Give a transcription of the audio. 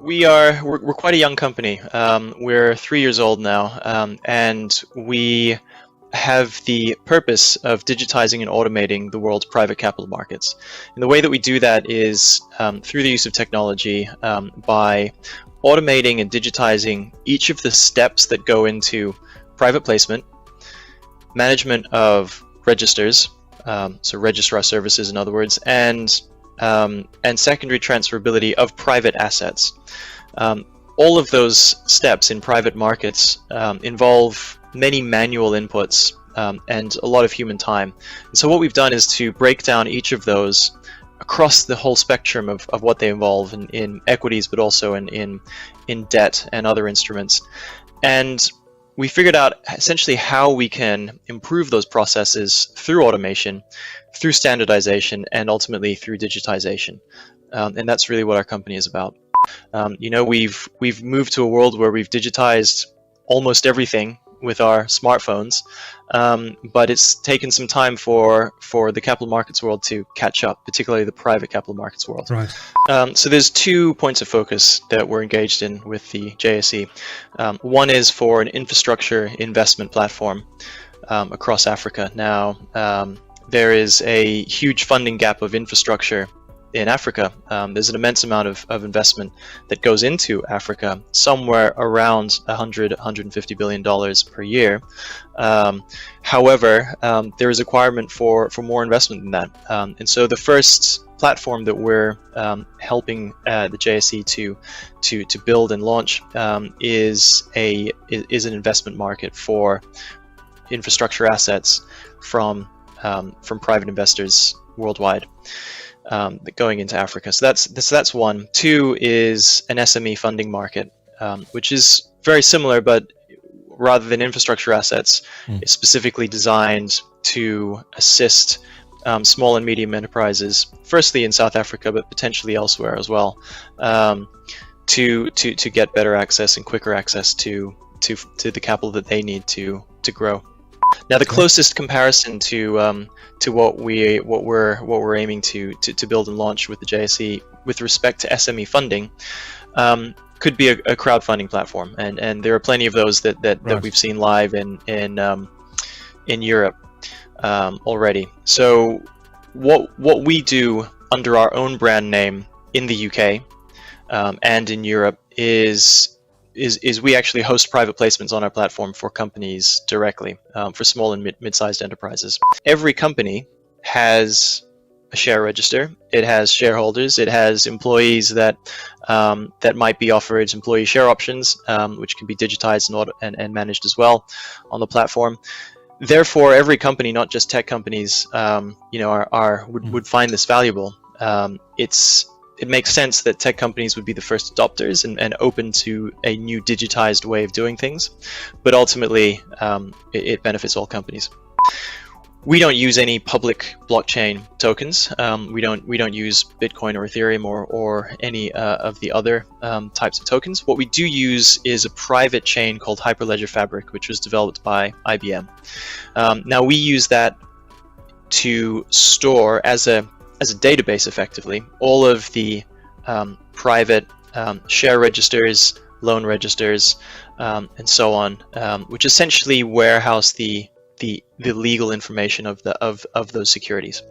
We're quite a young company. We're 3 years old now, and we have the purpose of digitizing and automating the world's private capital markets. And the way that we do that is through the use of technology, by automating and digitizing each of the steps that go into private placement, management of registers, so registrar services in other words, and secondary transferability of private assets. All of those steps in private markets involve many manual inputs and a lot of human time. And so what we've done is to break down each of those across the whole spectrum of what they involve in equities, but also in debt and other instruments. And we figured out essentially how we can improve those processes through automation, through standardization, and ultimately through digitization. And that's really what our company is about. We've moved to a world where we've digitized almost everything with our smartphones, but it's taken some time for the capital markets world to catch up, particularly the private capital markets world. Right. So there's 2 points of focus that we're engaged in with the JSE. One is for an infrastructure investment platform across Africa. Now, there is a huge funding gap of infrastructure in Africa. There's an immense amount of investment that goes into Africa, somewhere around $150 billion per year. However, there is a requirement for more investment than that. And so the first platform that we're helping the JSE to build and launch is an investment market for infrastructure assets from private investors worldwide. Going into Africa. So that's one. 2 is an SME funding market, which is very similar, but rather than infrastructure assets, it's specifically designed to assist small and medium enterprises, firstly in South Africa, but potentially elsewhere as well, to get better access and quicker access to the capital that they need to grow. Now, the closest comparison to what we're aiming to build and launch with the JSE with respect to SME funding could be a crowdfunding platform, and there are plenty of those that we've seen live in Europe already. So what we do under our own brand name in the UK and in Europe is we actually host private placements on our platform for companies directly, for small and mid-sized enterprises. Every company has a share register. It has shareholders. It has employees that might be offered employee share options, which can be digitized and managed as well on the platform. Therefore, every company, not just tech companies, would find this valuable. It makes sense that tech companies would be the first adopters and open to a new digitized way of doing things, but ultimately it benefits all companies. We don't use any public blockchain tokens. We don't use Bitcoin or Ethereum or any of the other types of tokens. What we do use is a private chain called Hyperledger Fabric, which was developed by IBM. Now we use that to store as a database, effectively, all of the private share registers, loan registers, and so on, which essentially warehouse the legal information of those securities.